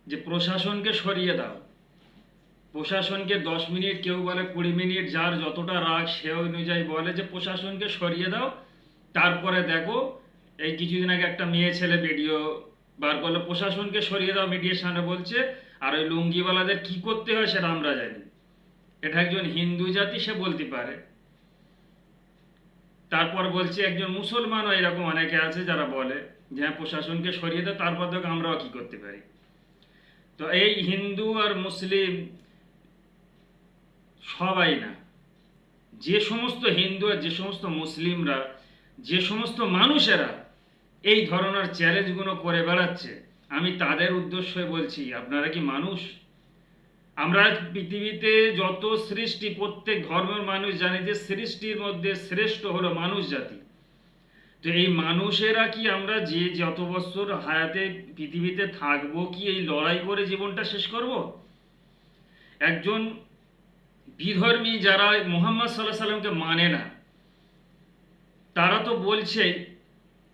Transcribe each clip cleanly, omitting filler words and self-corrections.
যে প্রশাসনকে সরিয়ে দাও, প্রশাসনকে 10 মিনিট, কেউ বলে 20 মিনিট, যার যতটা রাগ সে অনুযায়ী বলে যে প্রশাসনকে সরিয়ে দাও। তারপরে দেখো, এই কিছুদিন আগে একটা মেয়ে ছেলে ভিডিও বার করলো, প্রশাসনকে সরিয়ে দাও মিডিয়ার সামনে বলছে, আর ওই লুঙ্গিওয়ালাদের কি করতে হয় সেটা আমরা জানি। এটা একজন হিন্দু জাতি, সে বলতে পারে। তারপর বলছে একজন মুসলমানও এরকম অনেকে আছে যারা বলে যে হ্যাঁ প্রশাসনকে সরিয়ে দাও, তারপর দেখো আমরাও কি করতে পারি। তো এই হিন্দু আর মুসলিম সবাই না, যে সমস্ত হিন্দু আর যে সমস্ত মুসলিমরা, যে সমস্ত মানুষেরা এই ধরনের চ্যালেঞ্জগুলো করে বেড়াচ্ছে, আমি তাদের উদ্দেশ্যে বলছি, আপনারা কি মানুষ? আমরা পৃথিবীতে যত সৃষ্টি, প্রত্যেক ধর্মের মানুষ জানে যে সৃষ্টির মধ্যে শ্রেষ্ঠ হলো মানুষ জাতি। তো এই মানুষেরা কি আমরা যে যত বছর হায়াতে পৃথিবীতে থাকবো কি এই লড়াই করে জীবনটা শেষ করব? একজন বিধর্মী যারা মুহাম্মদ সাল্লাহ সাল্লামকে মানে না, তারা তো বলছে,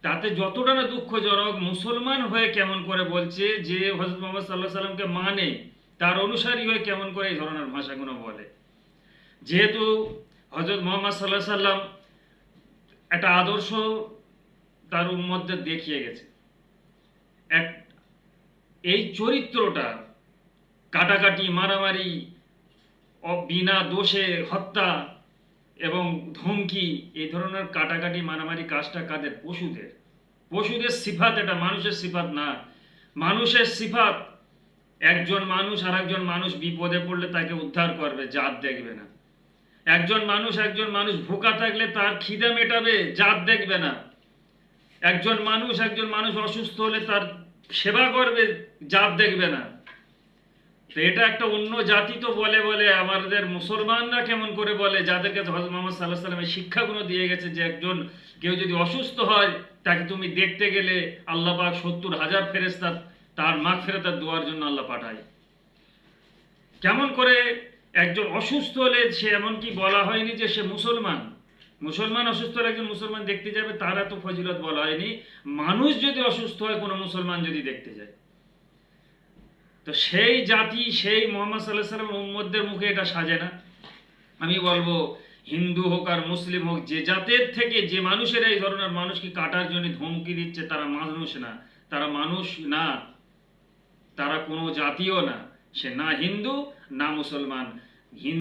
তাতে যতটা না দুঃখজনক, মুসলমান হয়ে কেমন করে বলছে যে হযরত মুহাম্মদ সাল্লাহ সাল্লামকে মানে, তার অনুসারী হয়ে কেমন করে এই ধরনের ভাষাগুলো বলে। যেহেতু হযরত মুহাম্মদ সাল্লাহ সাল্লাম একটা আদর্শ তার মধ্যে দেখিয়ে গেছে, এক এই চরিত্রটা, কাটাকাটি, মারামারি, বিনা দোষে হত্যা এবং ধমকি, এই ধরনের কাটাকাটি মারামারি কাজটা কাদের? পশুদের। পশুদের সিফাত, এটা মানুষের সিফাত না। মানুষের সিফাত, একজন মানুষ আর একজন মানুষ বিপদে পড়লে তাকে উদ্ধার করবে, জাত দেখবে না। একজন মানুষ ভুকা থাকলে তার খিদে মেটাবে, জাত দেখবে না। একজন মানুষ অসুস্থ হলে তার সেবা করবে, জাত দেখবে না। তো এটা একটা অন্য জাতি তো বলে বলে আমাদের মুসলমানরা কেমন করে বলে, যাদেরকে হযরত মুহাম্মদ সাল্লাল্লাহু আলাইহি ওয়াসাল্লামের শিক্ষাগুলো দিয়ে গেছে যে একজন কেউ যদি অসুস্থ হয় তাকে তুমি দেখতে গেলে আল্লাহ পাক 70,000 ফেরেশতা তার মাগফিরাতের দোয়ার জন্য আল্লাহ পাঠায়। কেমন করে একজন অসুস্থ হলে সে, এমনকি বলা হয়নি যে সে মুসলমান, মুসলমান অসুস্থ হলে একজন মুসলমান দেখতে যাবে, তার এত ফজিলত বলা হয়নি। মানুষ যদি অসুস্থ হয় কোনো মুসলমান যদি দেখতে যায়, তো সেই জাতি, সেই মোহাম্মদ সাল্লাহ সাল্লাম উম্মতদের মুখে এটা সাজে না। আমি বলবো, হিন্দু হোক আর মুসলিম হোক, যে জাতের থেকে যে মানুষেরা এই ধরনের মানুষকে কাটার জন্য ধমকি দিচ্ছে, তারা মানুষ না, তারা মানুষ না, তারা কোনো জাতীয় না, সে না হিন্দু না মুসলমান। হিন্দু